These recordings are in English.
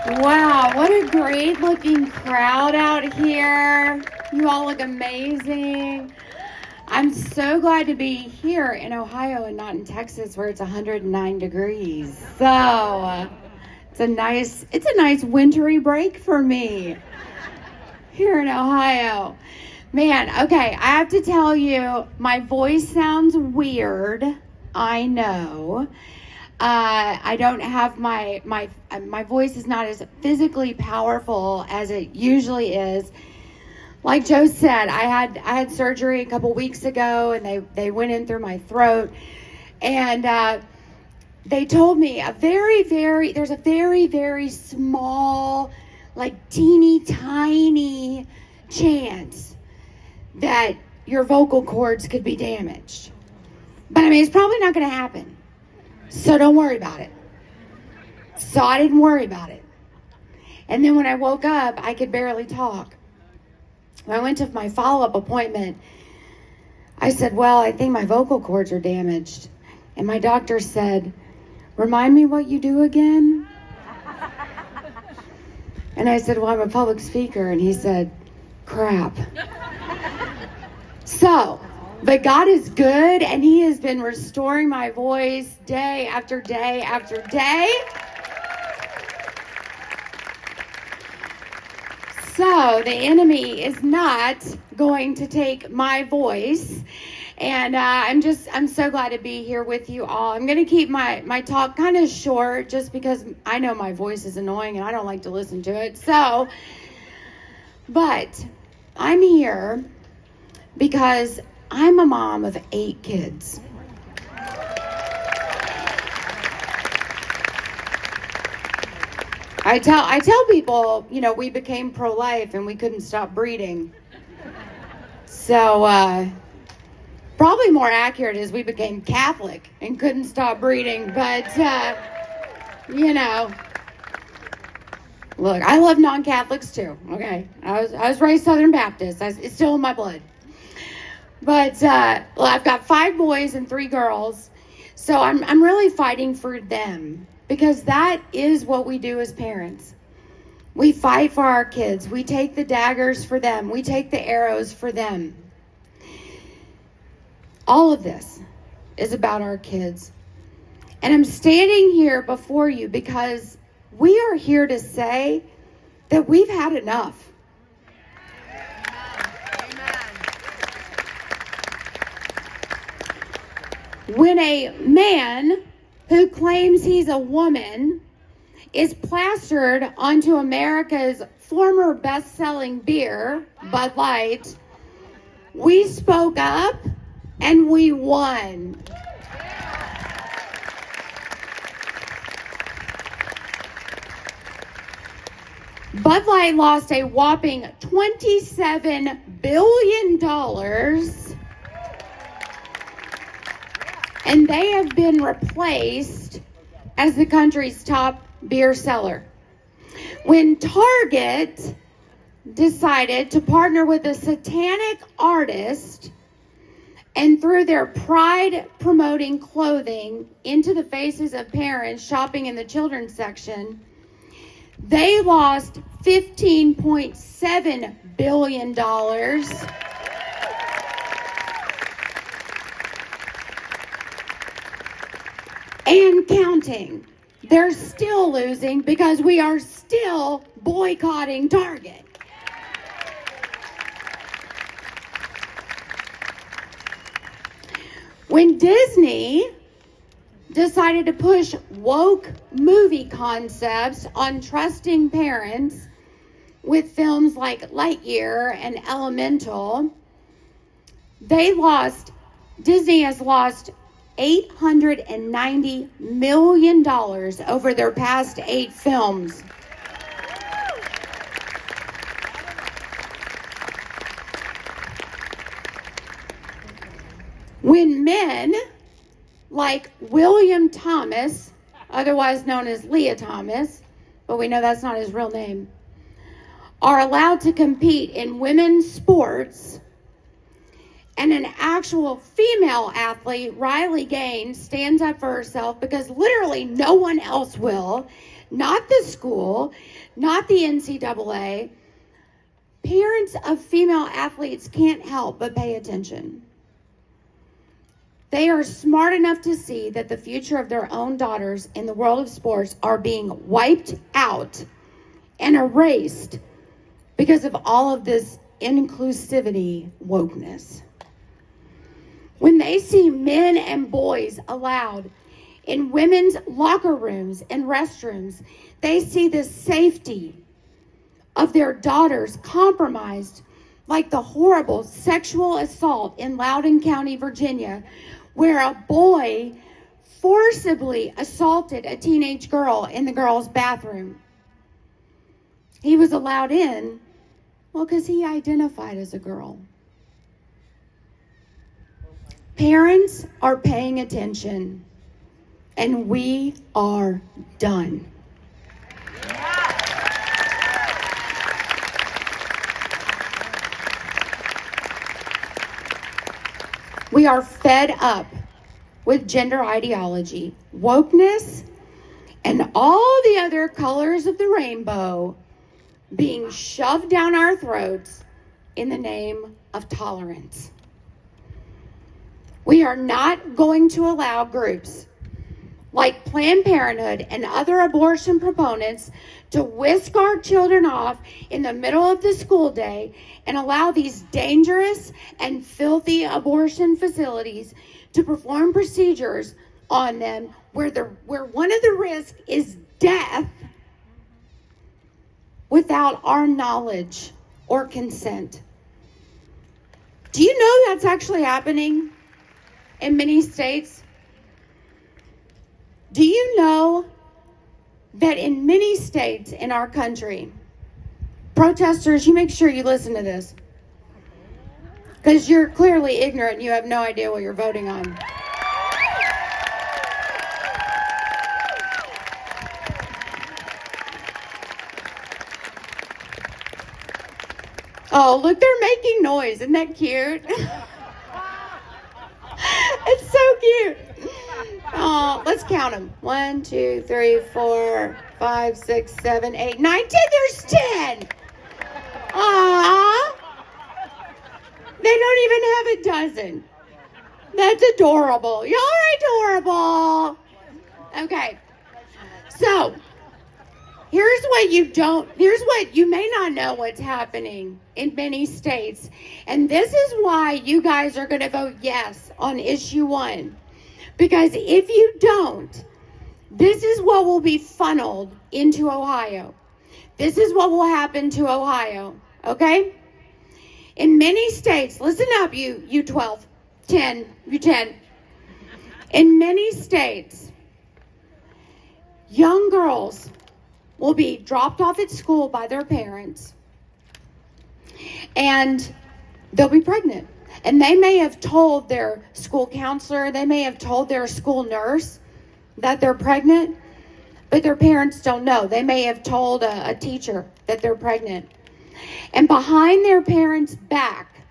Wow, what a great looking crowd out here. You all look amazing. I'm so glad to be here in Ohio and not in Texas where it's 109 degrees. So, it's a nice wintry break for me here in Ohio. Man, okay, I have to tell you, my voice sounds weird. I know. I don't have my voice is not as physically powerful as it usually is. Like Joe said, I had surgery a couple weeks ago, and they went in through my throat, and they told me there's a very small, like teeny tiny chance that your vocal cords could be damaged. But I mean, it's probably not going to happen. So don't worry about it. So I didn't worry about it. And then when I woke up, I could barely talk. When I went to my follow-up appointment, I said, well, I think my vocal cords are damaged. And my doctor said, remind me what you do again? And I said, well, I'm a public speaker. And he said, crap. But God is good, and he has been restoring my voice day after day after day. So the enemy is not going to take my voice. And I'm so glad to be here with you all. I'm going to keep my talk kind of short just because I know my voice is annoying and I don't like to listen to it. But I'm here because I'm a mom of 8 kids. I tell people, we became pro-life and we couldn't stop breeding. So probably more accurate is we became Catholic and couldn't stop breeding. But look, I love non-Catholics too. Okay, I was raised Southern Baptist. It's still in my blood. But I've got 5 boys and 3 girls, so I'm really fighting for them because that is what we do as parents. We fight for our kids. We take the daggers for them. We take the arrows for them. All of this is about our kids. And I'm standing here before you because we are here to say that we've had enough. When a man who claims he's a woman is plastered onto America's former best-selling beer, Bud Light, we spoke up and we won. Bud Light lost a whopping $27 billion. And they have been replaced as the country's top beer seller. When Target decided to partner with a satanic artist and threw their pride-promoting clothing into the faces of parents shopping in the children's section, they lost $15.7 billion. And counting. They're still losing because we are still boycotting Target. When Disney decided to push woke movie concepts on trusting parents with films like Lightyear and Elemental, Disney has lost $890 million over their past 8 films. When men like William Thomas, otherwise known as Leah Thomas, but we know that's not his real name, are allowed to compete in women's sports, and an actual female athlete, Riley Gaines, stands up for herself because literally no one else will, not the school, not the NCAA. Parents of female athletes can't help but pay attention. They are smart enough to see that the future of their own daughters in the world of sports are being wiped out and erased because of all of this inclusivity wokeness. When they see men and boys allowed in women's locker rooms and restrooms, they see the safety of their daughters compromised, like the horrible sexual assault in Loudoun County, Virginia, where a boy forcibly assaulted a teenage girl in the girls' bathroom. He was allowed in, well, because he identified as a girl. Parents are paying attention, and we are done. We are fed up with gender ideology, wokeness, and all the other colors of the rainbow being shoved down our throats in the name of tolerance. We are not going to allow groups like Planned Parenthood and other abortion proponents to whisk our children off in the middle of the school day and allow these dangerous and filthy abortion facilities to perform procedures on them where one of the risks is death without our knowledge or consent. Do you know that's actually happening in many states? Do you know that in many states in our country, protesters, you make sure you listen to this, because you're clearly ignorant and you have no idea what you're voting on. Oh, look, they're making noise. Isn't that cute? It's so cute. Oh, let's count them. 1, 2, 3, 4, 5, 6, 7, 8, 9, 10. There's 10. Aww. They don't even have a dozen. That's adorable. Y'all are adorable. Okay. So, here's what you may not know what's happening in many states. And this is why you guys are going to vote yes on issue 1. Because if you don't, this is what will be funneled into Ohio. This is what will happen to Ohio, okay? In many states, listen up, you 12, 10, you 10. In many states, young girls will be dropped off at school by their parents, and they'll be pregnant. And they may have told their school counselor, they may have told their school nurse that they're pregnant, but their parents don't know. They may have told a teacher that they're pregnant. And behind their parents' back,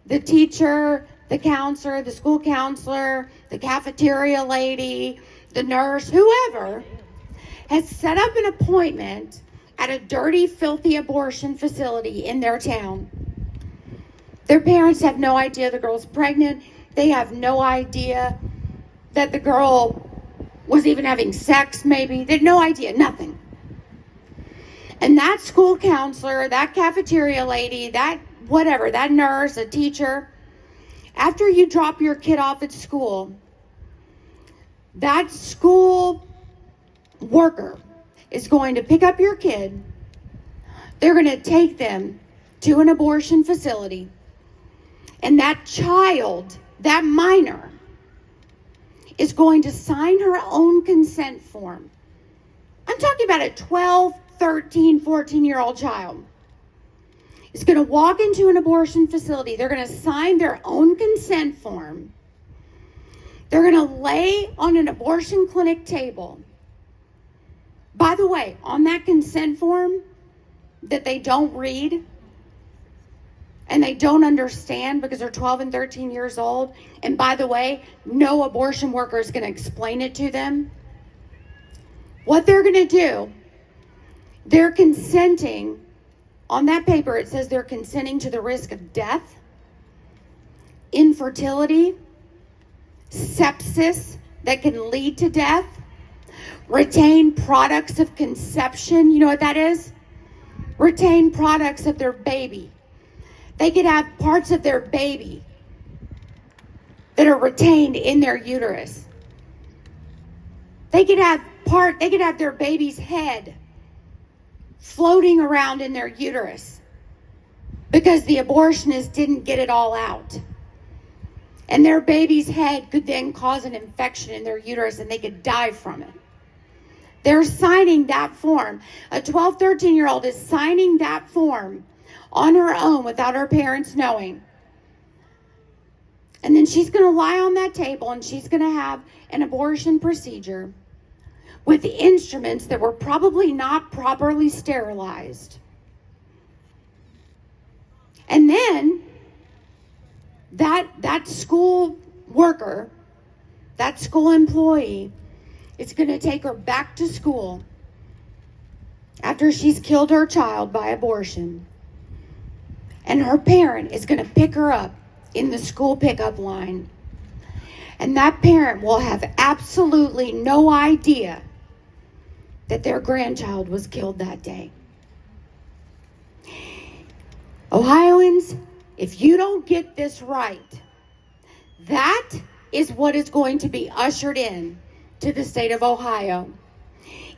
the teacher, the counselor, the school counselor, the cafeteria lady, the nurse, whoever, has set up an appointment at a dirty, filthy abortion facility in their town. Their parents have no idea the girl's pregnant. They have no idea that the girl was even having sex, maybe. They had no idea, nothing. And that school counselor, that cafeteria lady, that whatever, that nurse, a teacher, after you drop your kid off at school, that school worker is going to pick up your kid. They're going to take them to an abortion facility. And that child, that minor, is going to sign her own consent form. I'm talking about a 12, 13, 14-year-old child. Is going to walk into an abortion facility. They're going to sign their own consent form. They're going to lay on an abortion clinic table. By the way, on that consent form that they don't read and they don't understand because they're 12 and 13 years old, and by the way, no abortion worker is going to explain it to them. what they're going to do, they're consenting. On that paper, it says they're consenting to the risk of death, infertility, sepsis that can lead to death, retain products of conception. You know what that is? Retain products of their baby. They could have parts of their baby that are retained in their uterus. They could have their baby's head floating around in their uterus because the abortionist didn't get it all out. And their baby's head could then cause an infection in their uterus and they could die from it. They're signing that form. A 12, 13-year-old is signing that form on her own without her parents knowing. And then she's going to lie on that table and she's going to have an abortion procedure with instruments that were probably not properly sterilized. And then that school worker, that school employee, is going to take her back to school after she's killed her child by abortion. And her parent is going to pick her up in the school pickup line. And that parent will have absolutely no idea that their grandchild was killed that day. Ohioans, if you don't get this right, that is what is going to be ushered in to the state of Ohio.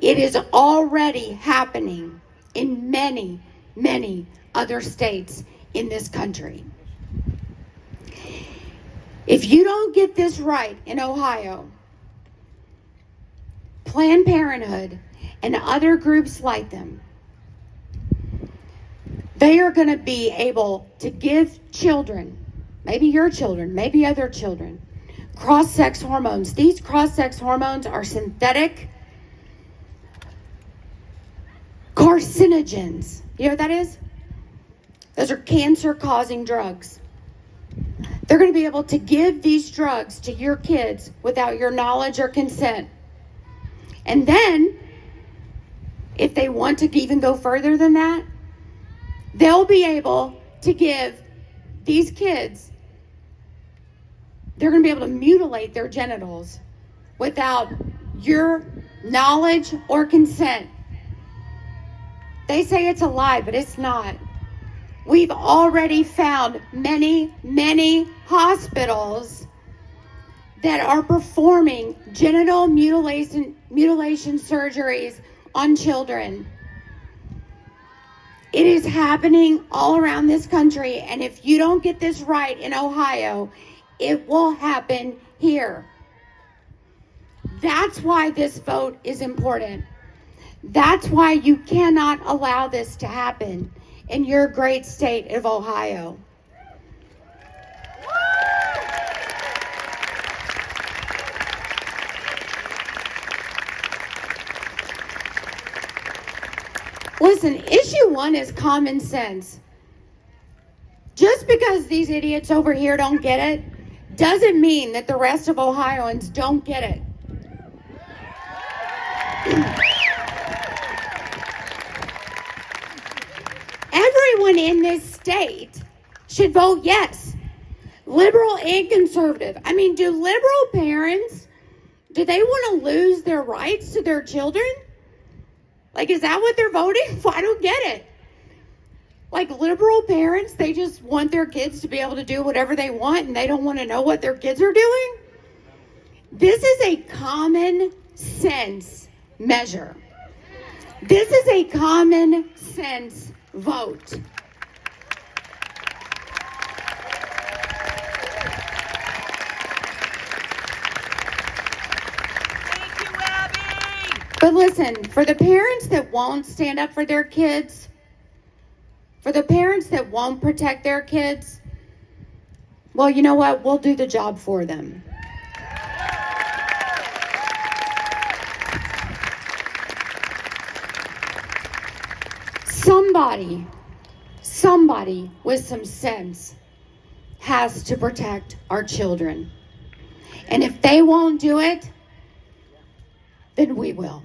It is already happening in many, many other states in this country. If you don't get this right in Ohio, Planned Parenthood and other groups like them, they are going to be able to give children, maybe your children, maybe other children, cross-sex hormones. These cross-sex hormones are synthetic carcinogens. You know what that is? Those are cancer-causing drugs. They're going to be able to give these drugs to your kids without your knowledge or consent. And then, if they want to even go further than that, they'll be able to give these kids, they're going to be able to mutilate their genitals without your knowledge or consent. They say it's a lie, but it's not. We've already found many, many hospitals that are performing genital mutilation surgeries on children. It is happening all around this country, and if you don't get this right in Ohio, it will happen here. That's why this vote is important. That's why you cannot allow this to happen in your great state of Ohio. Listen, issue one is common sense. Just because these idiots over here don't get it, doesn't mean that the rest of Ohioans don't get it. Everyone in this state should vote yes. Liberal and conservative. I mean, do liberal parents, do they want to lose their rights to their children? Like, is that what they're voting for? I don't get it. Like, liberal parents, they just want their kids to be able to do whatever they want and they don't want to know what their kids are doing? This is a common sense measure. This is a common sense vote. But listen, for the parents that won't stand up for their kids, for the parents that won't protect their kids, well, you know what? We'll do the job for them. Somebody with some sense has to protect our children. And if they won't do it, then we will.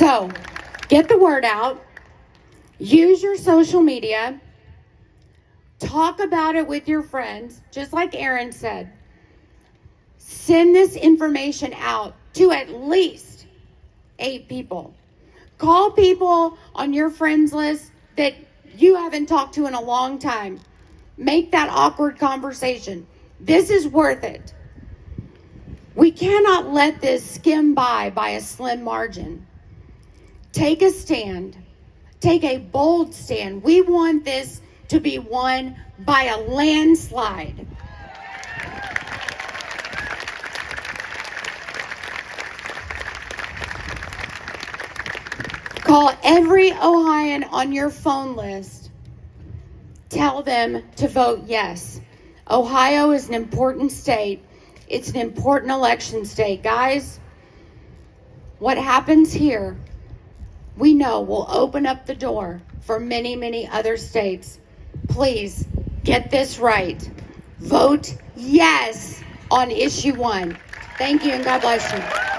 So, get the word out. Use your social media. Talk about it with your friends, just like Aaron said. Send this information out to at least 8 people. Call people on your friends list that you haven't talked to in a long time. Make that awkward conversation. This is worth it. We cannot let this skim by a slim margin. Take a stand. Take a bold stand. We want this to be won by a landslide. Call every Ohioan on your phone list. Tell them to vote yes. Ohio is an important state. It's an important election state. Guys, what happens here, we know will open up the door for many, many other states. Please get this right. Vote yes on issue 1. Thank you and God bless you.